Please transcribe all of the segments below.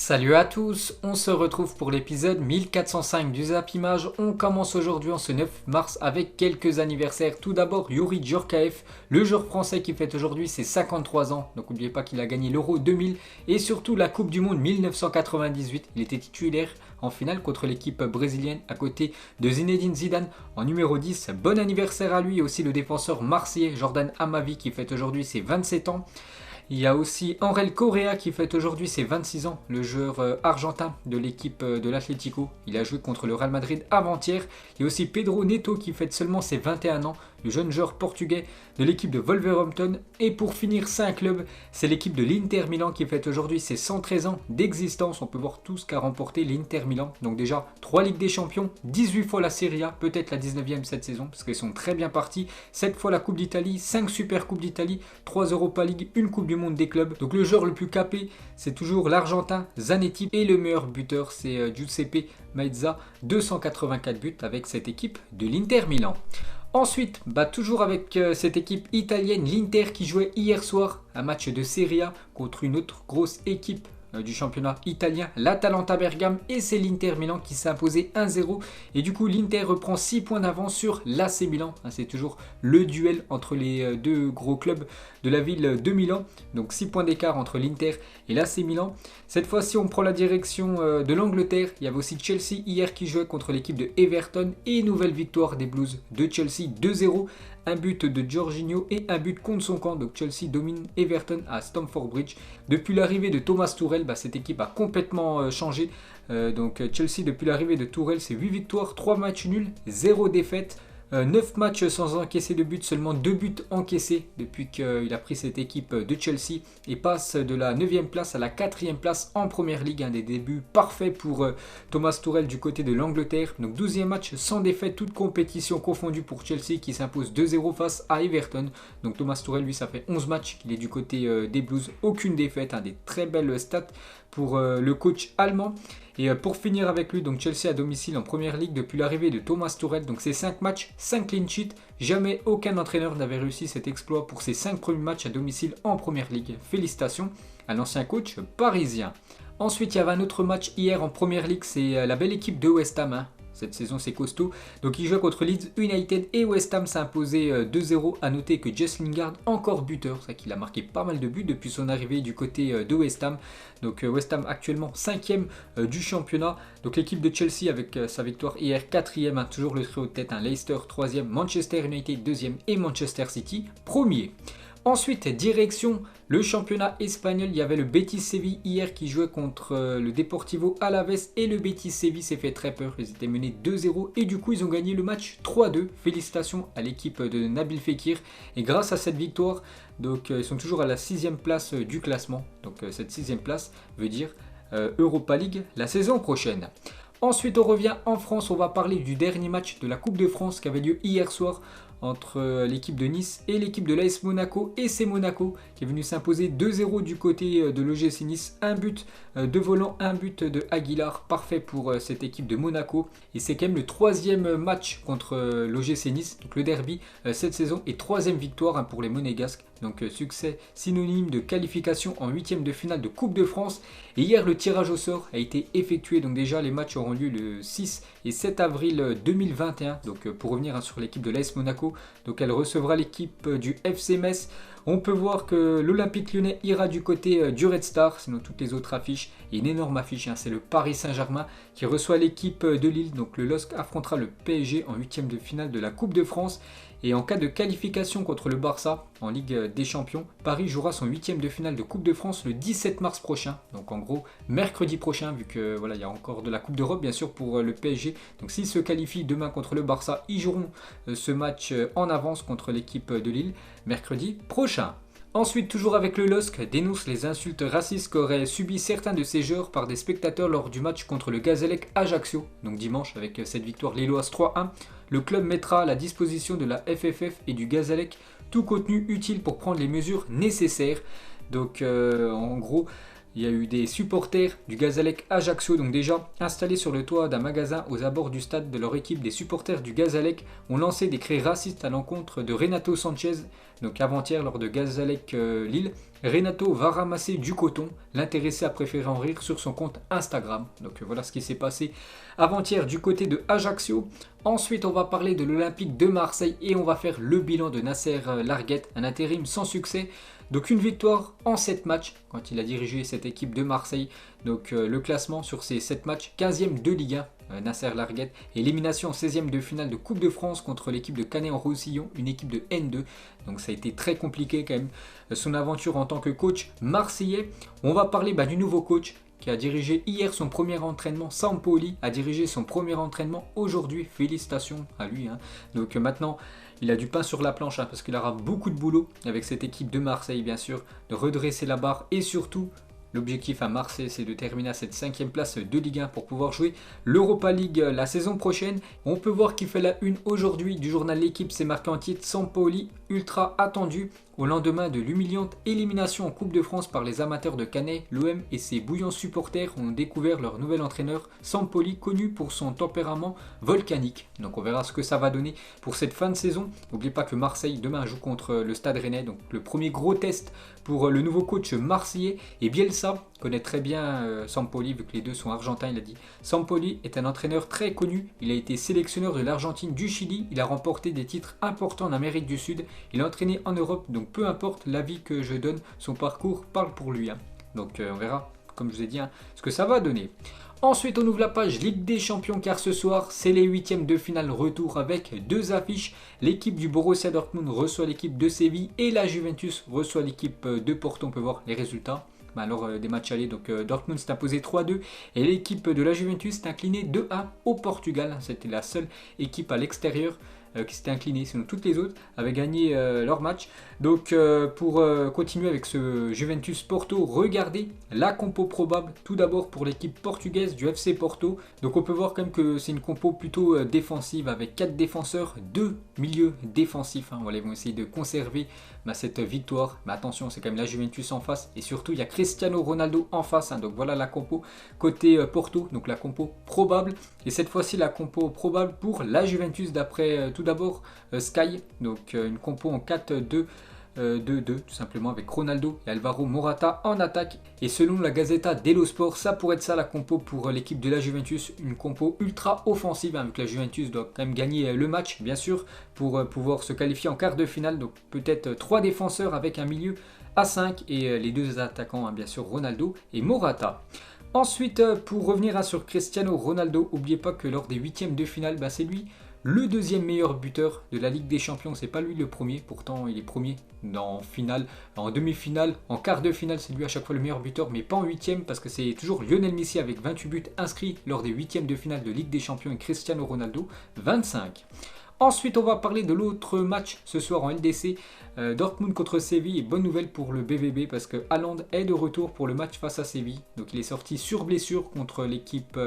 Salut à tous, on se retrouve pour l'épisode 1405 du Zap Image. On commence aujourd'hui en ce 9 mars avec quelques anniversaires. Tout d'abord Youri Djorkaeff, le joueur français qui fête aujourd'hui ses 53 ans. Donc n'oubliez pas qu'il a gagné l'Euro 2000 et surtout la Coupe du Monde 1998. Il était titulaire en finale contre l'équipe brésilienne à côté de Zinedine Zidane en numéro 10. Bon anniversaire à lui, aussi le défenseur marseillais Jordan Amavi qui fête aujourd'hui ses 27 ans. Il y a aussi Angel Correa qui fête aujourd'hui ses 26 ans, le joueur argentin de l'équipe de l'Atlético. Il a joué contre le Real Madrid avant-hier. Il y a aussi Pedro Neto qui fête seulement ses 21 ans, le jeune joueur portugais de l'équipe de Wolverhampton. Et pour finir, c'est un club, c'est l'équipe de l'Inter Milan qui fête aujourd'hui ses 113 ans d'existence. On peut voir tout ce qu'a remporté l'Inter Milan. Donc déjà, 3 Ligues des Champions, 18 fois la Serie A, peut-être la 19e cette saison, parce qu'ils sont très bien partis. 7 fois la Coupe d'Italie, 5 Super Coupes d'Italie, 3 Europa League, une Coupe du Monde des clubs. Donc le joueur le plus capé, c'est toujours l'Argentin Zanetti. Et le meilleur buteur, c'est Giuseppe Meazza, 284 buts avec cette équipe de l'Inter Milan. Ensuite, toujours avec cette équipe italienne, l'Inter qui jouait hier soir un match de Serie A contre une autre grosse équipe du championnat italien, l'Atalanta Bergame, et c'est l'Inter Milan qui s'est imposé 1-0 et du coup l'Inter reprend 6 points d'avance sur l'AC Milan. C'est toujours le duel entre les deux gros clubs de la ville de Milan, donc 6 points d'écart entre l'Inter et l'AC Milan. Cette fois-ci on prend la direction de l'Angleterre. Il y avait aussi Chelsea hier qui jouait contre l'équipe de Everton et nouvelle victoire des Blues de Chelsea 2-0. Un but de Jorginho et un but contre son camp. Donc Chelsea domine Everton à Stamford Bridge. Depuis l'arrivée de Thomas Tuchel, cette équipe a complètement changé. Donc Chelsea, depuis l'arrivée de Tuchel, c'est 8 victoires, 3 matchs nuls, 0 défaite. 9 matchs sans encaisser de but, seulement 2 buts encaissés depuis qu'il a pris cette équipe de Chelsea et passe de la 9e place à la 4e place en Première Ligue. Un des débuts parfaits pour Thomas Tuchel du côté de l'Angleterre. Donc 12e match sans défaite, toute compétition confondue pour Chelsea qui s'impose 2-0 face à Everton. Donc Thomas Tuchel, lui, ça fait 11 matchs qu'il est du côté des Blues, aucune défaite, des très belles stats pour le coach allemand. Et pour finir avec lui, donc Chelsea à domicile en Première Ligue depuis l'arrivée de Thomas Tuchel. Donc c'est 5 matchs, 5 clean sheets. Jamais aucun entraîneur n'avait réussi cet exploit pour ses 5 premiers matchs à domicile en Première Ligue. Félicitations à l'ancien coach parisien. Ensuite, il y avait un autre match hier en Première Ligue. C'est la belle équipe de West Ham. Cette saison, c'est costaud. Donc, il jouait contre Leeds United et West Ham s'est imposé 2-0. À noter que Jess Lingard, encore buteur, c'est qu'il a marqué pas mal de buts depuis son arrivée du côté de West Ham. Donc, West Ham actuellement 5e du championnat. Donc, l'équipe de Chelsea avec sa victoire hier 4e, toujours le trio de tête. Leicester 3e, Manchester United 2e et Manchester City 1er. Ensuite, direction le championnat espagnol. Il y avait le Betis Séville hier qui jouait contre le Deportivo Alavés et le Betis Séville s'est fait très peur. Ils étaient menés 2-0 et du coup ils ont gagné le match 3-2. Félicitations à l'équipe de Nabil Fekir. Et grâce à cette victoire, donc, ils sont toujours à la 6e place du classement. Donc cette 6e place veut dire Europa League la saison prochaine. Ensuite, on revient en France. On va parler du dernier match de la Coupe de France qui avait lieu hier soir entre l'équipe de Nice et l'équipe de l'AS Monaco. Et c'est Monaco qui est venu s'imposer 2-0 du côté de l'OGC Nice. Un but de Volant, un but de Aguilar. Parfait pour cette équipe de Monaco. Et c'est quand même le 3e match contre l'OGC Nice, donc le derby cette saison. Et 3e victoire pour les Monégasques. Donc succès synonyme de qualification en 8e de finale de Coupe de France. Et hier, le tirage au sort a été effectué. Donc déjà, les matchs auront lieu le 6 et 7 avril 2021. Donc pour revenir sur l'équipe de l'AS Monaco, donc elle recevra l'équipe du FC Metz. On peut voir que l'Olympique Lyonnais ira du côté du Red Star, sinon toutes les autres affiches. Et une énorme affiche, c'est le Paris Saint-Germain qui reçoit l'équipe de Lille. Donc le LOSC affrontera le PSG en 8e de finale de la Coupe de France. Et en cas de qualification contre le Barça en Ligue des Champions, Paris jouera son 8e de finale de Coupe de France le 17 mars prochain. Donc en gros, mercredi prochain, vu que voilà, il y a encore de la Coupe d'Europe bien sûr pour le PSG. Donc s'ils se qualifient demain contre le Barça, ils joueront ce match en avance contre l'équipe de Lille mercredi prochain. Ensuite, toujours avec le LOSC, dénonce les insultes racistes qu'auraient subi certains de ses joueurs par des spectateurs lors du match contre le Gazélec Ajaccio. Donc dimanche, avec cette victoire lilloise 3-1, le club mettra à la disposition de la FFF et du Gazélec tout contenu utile pour prendre les mesures nécessaires. Donc en gros, il y a eu des supporters du Gazélec Ajaccio, donc déjà installés sur le toit d'un magasin aux abords du stade de leur équipe. Des supporters du Gazélec ont lancé des cris racistes à l'encontre de Renato Sanchez, donc avant-hier lors de Gazalec Lille. Renato va ramasser du coton, l'intéressé a préféré en rire sur son compte Instagram. Donc voilà ce qui s'est passé avant-hier du côté de Ajaccio. Ensuite on va parler de l'Olympique de Marseille et on va faire le bilan de Nasser Larguet, un intérim sans succès. Donc une victoire en 7 matchs quand il a dirigé cette équipe de Marseille. Donc le classement sur ces 7 matchs, 15e de Ligue 1, Nasser Larguet. Élimination en 16e de finale de Coupe de France contre l'équipe de Canet-en-Roussillon, une équipe de N2. Donc ça a été très compliqué quand même son aventure en tant que coach marseillais. On va parler du nouveau coach qui a dirigé hier son premier entraînement. Sampaoli a dirigé son premier entraînement aujourd'hui. Félicitations à lui. Donc maintenant, il a du pain sur la planche parce qu'il aura beaucoup de boulot avec cette équipe de Marseille, bien sûr, de redresser la barre et surtout, l'objectif à Marseille, c'est de terminer à cette 5e place de Ligue 1 pour pouvoir jouer l'Europa League la saison prochaine. On peut voir qu'il fait la une aujourd'hui du journal L'Équipe, c'est marqué en titre Sampaoli, ultra attendu. Au lendemain de l'humiliante élimination en Coupe de France par les amateurs de Canet, l'OM et ses bouillants supporters ont découvert leur nouvel entraîneur Sampaoli, connu pour son tempérament volcanique. Donc on verra ce que ça va donner pour cette fin de saison. N'oubliez pas que Marseille demain joue contre le Stade Rennais, donc le premier gros test pour le nouveau coach marseillais. Et Bielsa connaît très bien Sampaoli, vu que les deux sont argentins, il a dit. Sampaoli est un entraîneur très connu, il a été sélectionneur de l'Argentine, du Chili, il a remporté des titres importants en Amérique du Sud, il a entraîné en Europe, donc peu importe l'avis que je donne, son parcours parle pour lui. Donc on verra, comme je vous ai dit, ce que ça va donner. Ensuite, on ouvre la page Ligue des Champions car ce soir, c'est les 8e de finale retour avec 2 affiches. L'équipe du Borussia Dortmund reçoit l'équipe de Séville et la Juventus reçoit l'équipe de Porto. On peut voir les résultats. Alors des matchs allés, donc Dortmund s'est imposé 3-2 et l'équipe de la Juventus s'est inclinée 2-1 au Portugal. C'était la seule équipe à l'extérieur qui s'était inclinée, sinon toutes les autres avaient gagné leur match. Donc pour continuer avec ce Juventus Porto, regardez la compo probable tout d'abord pour l'équipe portugaise du FC Porto. Donc on peut voir quand même que c'est une compo plutôt défensive avec 4 défenseurs, 2 milieux défensifs. Voilà, ils vont essayer de conserver cette victoire. Mais attention, c'est quand même la Juventus en face et surtout il y a Cristiano Ronaldo en face. Donc voilà la compo côté Porto, donc la compo probable. Et cette fois-ci la compo probable pour la Juventus d'après tout d'abord Sky. Donc une compo en 4-2. 2-2 tout simplement avec Ronaldo et Alvaro Morata en attaque. Et selon la Gazzetta dello Sport, ça pourrait être ça la compo pour l'équipe de la Juventus, une compo ultra offensive avec la Juventus doit quand même gagner le match bien sûr pour pouvoir se qualifier en quart de finale. Donc peut-être 3 défenseurs avec un milieu à 5 et les 2 attaquants bien sûr Ronaldo et Morata. Ensuite pour revenir sur Cristiano Ronaldo, n'oubliez pas que lors des 8e de finale, c'est lui le 2e meilleur buteur de la Ligue des Champions. C'est pas lui le premier, pourtant il est premier en finale, en demi-finale, en quart de finale, c'est lui à chaque fois le meilleur buteur, mais pas en 8e parce que c'est toujours Lionel Messi avec 28 buts inscrits lors des 8e de finale de Ligue des Champions et Cristiano Ronaldo 25. Ensuite, on va parler de l'autre match ce soir en LDC, Dortmund contre Séville. Et bonne nouvelle pour le BVB parce que Haaland est de retour pour le match face à Séville. Donc il est sorti sur blessure contre l'équipe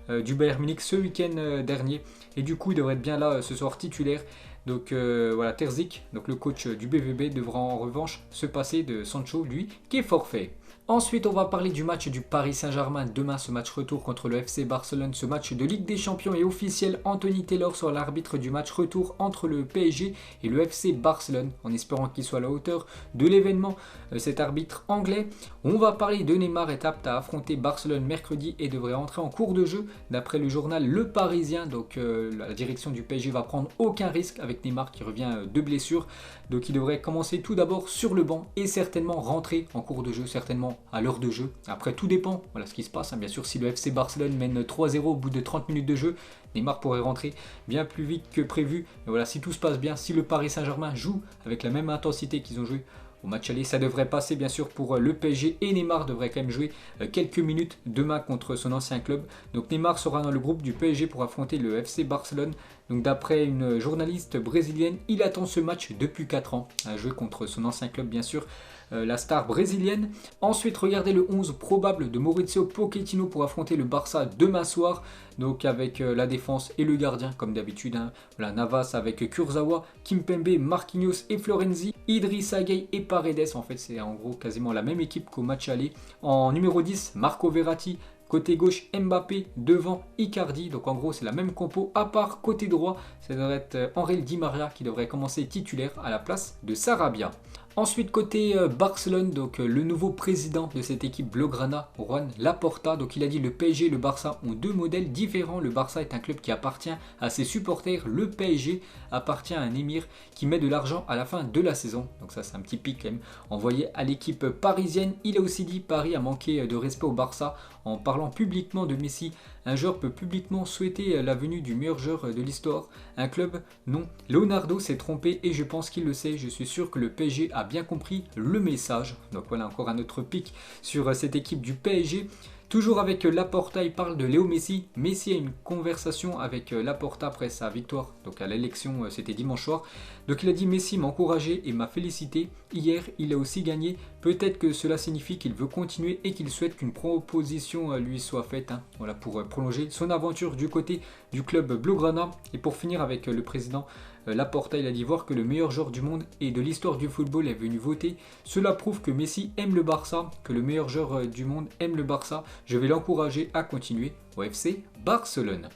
du Bayern Munich ce week-end dernier. Et du coup, il devrait être bien là ce soir titulaire. Donc voilà, Terzic, donc le coach du BVB, devra en revanche se passer de Sancho, lui, qui est forfait. Ensuite, on va parler du match du Paris Saint-Germain demain, ce match retour contre le FC Barcelone. Ce match de Ligue des Champions est officiel. Anthony Taylor sera l'arbitre du match retour entre le PSG et le FC Barcelone, en espérant qu'il soit à la hauteur de l'événement, cet arbitre anglais. On va parler de Neymar, est apte à affronter Barcelone mercredi et devrait entrer en cours de jeu. D'après le journal Le Parisien, donc la direction du PSG va prendre aucun risque avec Neymar qui revient de blessure. Donc il devrait commencer tout d'abord sur le banc et certainement rentrer en cours de jeu, certainement à l'heure de jeu. Après tout dépend, voilà ce qui se passe. Bien sûr, si le FC Barcelone mène 3-0 au bout de 30 minutes de jeu, Neymar pourrait rentrer bien plus vite que prévu. Mais voilà, si tout se passe bien, si le Paris Saint-Germain joue avec la même intensité qu'ils ont joué au match aller, ça devrait passer bien sûr pour le PSG et Neymar devrait quand même jouer quelques minutes demain contre son ancien club. Donc Neymar sera dans le groupe du PSG pour affronter le FC Barcelone. Donc d'après une journaliste brésilienne, il attend ce match depuis 4 ans, à jouer contre son ancien club bien sûr, la star brésilienne. Ensuite, regardez le 11 probable de Mauricio Pochettino pour affronter le Barça demain soir. Donc avec la défense et le gardien comme d'habitude. Voilà, Navas avec Kurzawa, Kimpembe, Marquinhos et Florenzi, Idrissa Gueye et Paredes. En fait, c'est en gros quasiment la même équipe qu'au match aller. En numéro 10, Marco Verratti, Côté gauche, Mbappé, devant Icardi. Donc en gros, c'est la même compo, à part côté droit, ça devrait être Angel Di Maria qui devrait commencer titulaire à la place de Sarabia. Ensuite, côté Barcelone, donc le nouveau président de cette équipe Blaugrana, Juan Laporta, donc il a dit le PSG et le Barça ont deux modèles différents. Le Barça est un club qui appartient à ses supporters, le PSG appartient à un émir qui met de l'argent à la fin de la saison. Donc ça, c'est un petit pic quand même envoyé à l'équipe parisienne. Il a aussi dit Paris a manqué de respect au Barça en parlant publiquement de Messi. Un joueur peut publiquement souhaiter la venue du meilleur joueur de l'histoire. Un club, non. Leonardo s'est trompé et je pense qu'il le sait. Je suis sûr que le PSG a bien compris le message. Donc voilà encore un autre pic sur cette équipe du PSG. Toujours avec Laporta, il parle de Léo Messi. Messi a une conversation avec Laporta après sa victoire. Donc à l'élection, c'était dimanche soir. Donc il a dit Messi m'a encouragé et m'a félicité. Hier, il a aussi gagné. Peut-être que cela signifie qu'il veut continuer et qu'il souhaite qu'une proposition lui soit faite. Voilà, pour prolonger son aventure du côté du club Blaugrana. Et pour finir avec le président Laporta, il a dit voir que le meilleur joueur du monde et de l'histoire du football est venu voter. Cela prouve que Messi aime le Barça, que le meilleur joueur du monde aime le Barça. Je vais l'encourager à continuer au FC Barcelone.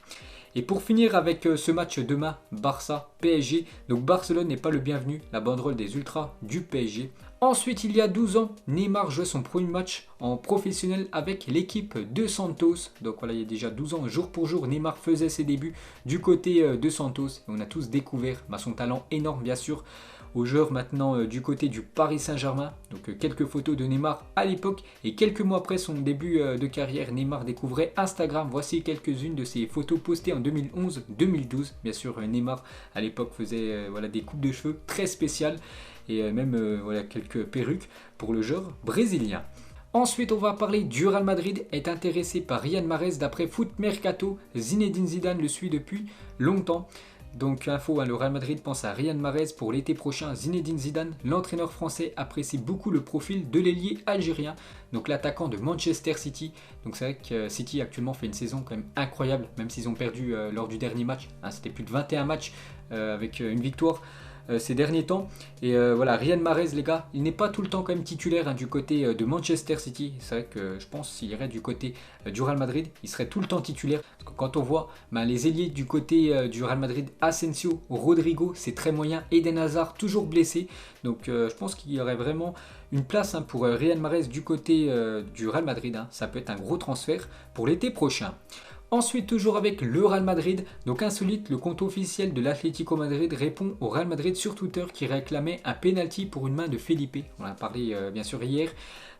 Et pour finir avec ce match demain, Barça-PSG, donc Barcelone n'est pas le bienvenu, la banderole des ultras du PSG. Ensuite, il y a 12 ans, Neymar jouait son premier match en professionnel avec l'équipe de Santos. Donc voilà, il y a déjà 12 ans, jour pour jour, Neymar faisait ses débuts du côté de Santos. Et on a tous découvert son talent énorme, bien sûr, aux joueurs maintenant du côté du Paris Saint-Germain. Donc quelques photos de Neymar à l'époque et quelques mois après son début de carrière, Neymar découvrait Instagram. Voici quelques-unes de ses photos postées en 2011-2012. Bien sûr, Neymar à l'époque faisait des coupes de cheveux très spéciales et même quelques perruques pour le joueur brésilien. Ensuite, on va parler du Real Madrid est intéressé par Riyad Mahrez d'après Foot Mercato. Zinedine Zidane le suit depuis longtemps. Donc info, le Real Madrid pense à Riyad Mahrez pour l'été prochain. Zinedine Zidane, l'entraîneur français, apprécie beaucoup le profil de l'ailier algérien, donc l'attaquant de Manchester City. Donc c'est vrai que City actuellement fait une saison quand même incroyable, même s'ils ont perdu lors du dernier match. C'était plus de 21 matchs avec une victoire ces derniers temps. Et Riyad Mahrez, les gars, il n'est pas tout le temps quand même titulaire du côté de Manchester City. C'est vrai que je pense s'il irait du côté du Real Madrid, il serait tout le temps titulaire. Parce que quand on voit les ailiers du côté du Real Madrid, Asensio, Rodrigo, c'est très moyen. Eden Hazard, toujours blessé. Donc je pense qu'il y aurait vraiment une place pour Riyad Mahrez du côté du Real Madrid. Ça peut être un gros transfert pour l'été prochain. Ensuite, toujours avec le Real Madrid, donc insolite, le compte officiel de l'Atlético Madrid répond au Real Madrid sur Twitter qui réclamait un penalty pour une main de Felipe. On en a parlé bien sûr hier.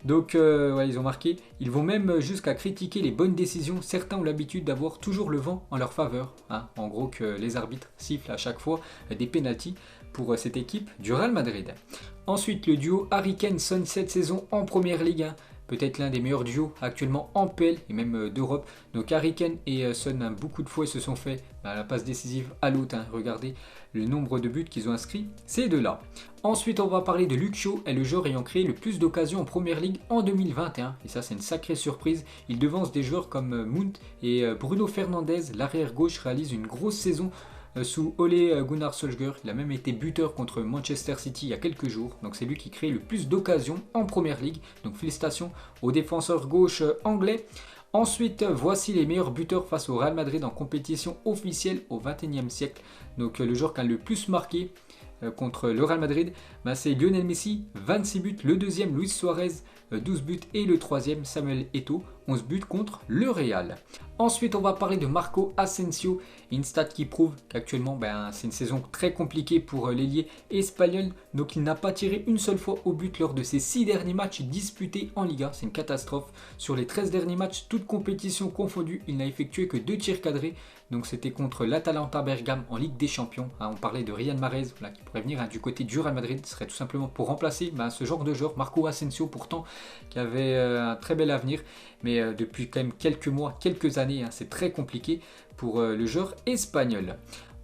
Donc ils ont marqué, ils vont même jusqu'à critiquer les bonnes décisions. Certains ont l'habitude d'avoir toujours le vent en leur faveur. En gros que les arbitres sifflent à chaque fois des penalties pour cette équipe du Real Madrid. Ensuite, le duo Harry Kane-Son cette saison en Première Ligue 1. Peut-être l'un des meilleurs duos actuellement en PL et même d'Europe. Donc Harry Kane et Son, beaucoup de fois ils se sont fait la passe décisive à l'autre. Regardez le nombre de buts qu'ils ont inscrits, ces deux-là. Ensuite, on va parler de Luke Shaw, est le joueur ayant créé le plus d'occasions en Première Ligue en 2021. Et ça, c'est une sacrée surprise. Il devance des joueurs comme Mount et Bruno Fernandes. L'arrière gauche réalise une grosse saison sous Ole Gunnar Solskjaer. Il a même été buteur contre Manchester City il y a quelques jours. Donc c'est lui qui crée le plus d'occasions en Première Ligue. Donc félicitations au défenseur gauche anglais. Ensuite, voici les meilleurs buteurs face au Real Madrid en compétition officielle au XXIe siècle. Donc le joueur qui a le plus marqué contre le Real Madrid, c'est Lionel Messi, 26 buts. Le deuxième, Luis Suarez, 12 buts. Et le troisième, Samuel Eto'o, 11 buts contre le Real. Ensuite, on va parler de Marco Asensio, une stat qui prouve qu'actuellement, c'est une saison très compliquée pour l'ailier espagnol. Donc, il n'a pas tiré une seule fois au but lors de ses 6 derniers matchs disputés en Liga. C'est une catastrophe. Sur les 13 derniers matchs, toutes compétitions confondues, il n'a effectué que 2 tirs cadrés. Donc, c'était contre l'Atalanta Bergame en Ligue des Champions. On parlait de Riyad Mahrez, qui pourrait venir du côté du Real Madrid. Ce serait tout simplement pour remplacer ce genre de joueur. Marco Asensio, pourtant, qui avait un très bel avenir. Mais depuis quand même quelques mois, quelques années, c'est très compliqué pour le joueur espagnol.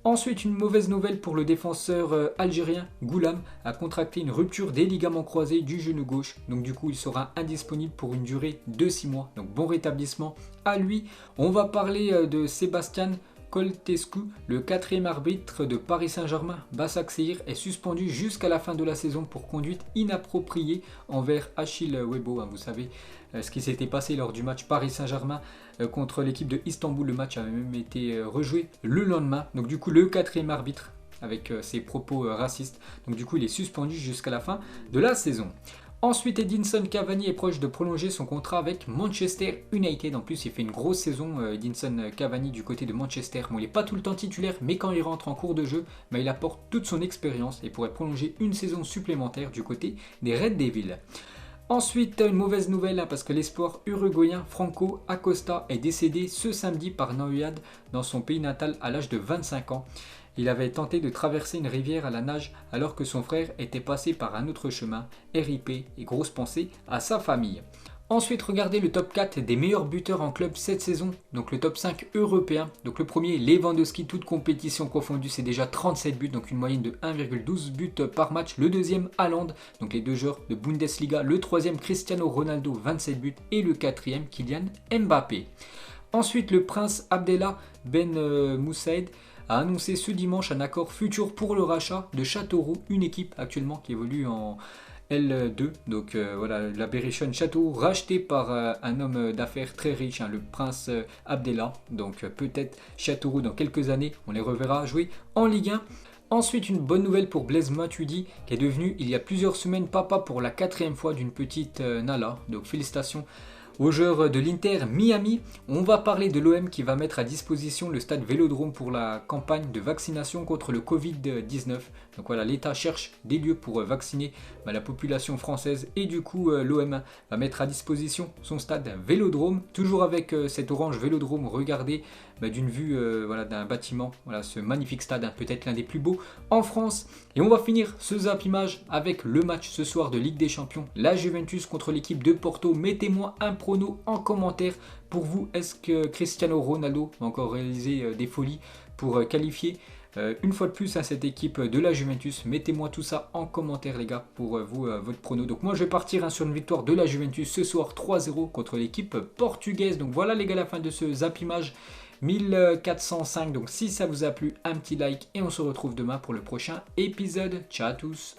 Ensuite, une mauvaise nouvelle pour le défenseur algérien. Goulam a contracté une rupture des ligaments croisés du genou gauche. Donc du coup, il sera indisponible pour une durée de 6 mois. Donc bon rétablissement à lui. On va parler de Sébastien Coltescu, le quatrième arbitre de Paris Saint-Germain, Başakşehir, est suspendu jusqu'à la fin de la saison pour conduite inappropriée envers Achille Webo. Vous savez ce qui s'était passé lors du match Paris Saint-Germain contre l'équipe de Istanbul. Le match avait même été rejoué le lendemain. Donc du coup, le quatrième arbitre avec ses propos racistes. Donc du coup, il est suspendu jusqu'à la fin de la saison. Ensuite, Edinson Cavani est proche de prolonger son contrat avec Manchester United. En plus, il fait une grosse saison, Edinson Cavani, du côté de Manchester. Bon, il n'est pas tout le temps titulaire, mais quand il rentre en cours de jeu, il apporte toute son expérience et pourrait prolonger une saison supplémentaire du côté des Red Devils. Ensuite, une mauvaise nouvelle, parce que l'espoir uruguayen Franco Acosta est décédé ce samedi par noyade dans son pays natal à l'âge de 25 ans. Il avait tenté de traverser une rivière à la nage alors que son frère était passé par un autre chemin. RIP et grosse pensée à sa famille. Ensuite, regardez le top 4 des meilleurs buteurs en club cette saison. Donc le top 5 européen. Donc le premier, Lewandowski, toute compétition confondue, c'est déjà 37 buts, donc une moyenne de 1,12 buts par match. Le deuxième, Haaland, donc les deux joueurs de Bundesliga. Le troisième, Cristiano Ronaldo, 27 buts. Et le quatrième, Kylian Mbappé. Ensuite, le prince Abdellah Ben Moussaïd a annoncé ce dimanche un accord futur pour le rachat de Châteauroux, une équipe actuellement qui évolue en L2. Donc voilà, la Berrichonne Châteauroux racheté par un homme d'affaires très riche, le prince Abdellah. Donc peut-être Châteauroux dans quelques années, on les reverra jouer en Ligue 1. Ensuite, une bonne nouvelle pour Blaise Matuidi, qui est devenu il y a plusieurs semaines papa pour la 4e fois d'une petite Nala. Donc félicitations aux joueurs de l'Inter Miami. On va parler de l'OM qui va mettre à disposition le stade Vélodrome pour la campagne de vaccination contre le Covid-19. Donc voilà, l'État cherche des lieux pour vacciner la population française et du coup l'OM va mettre à disposition son stade Vélodrome. Toujours avec cet orange Vélodrome, regardez d'une vue d'un bâtiment, ce magnifique stade, peut-être l'un des plus beaux en France. Et on va finir ce Zap Image avec le match ce soir de Ligue des Champions, la Juventus contre l'équipe de Porto. Mettez-moi un prono en commentaire. Pour vous, est-ce que Cristiano Ronaldo va encore réaliser des folies pour qualifier une fois de plus à cette équipe de la Juventus? Mettez-moi tout ça en commentaire les gars pour vous, votre prono. Donc moi je vais partir sur une victoire de la Juventus ce soir 3-0 contre l'équipe portugaise. Donc voilà les gars, la fin de ce Zap Image 1405. Donc si ça vous a plu, un petit like et on se retrouve demain pour le prochain épisode. Ciao à tous.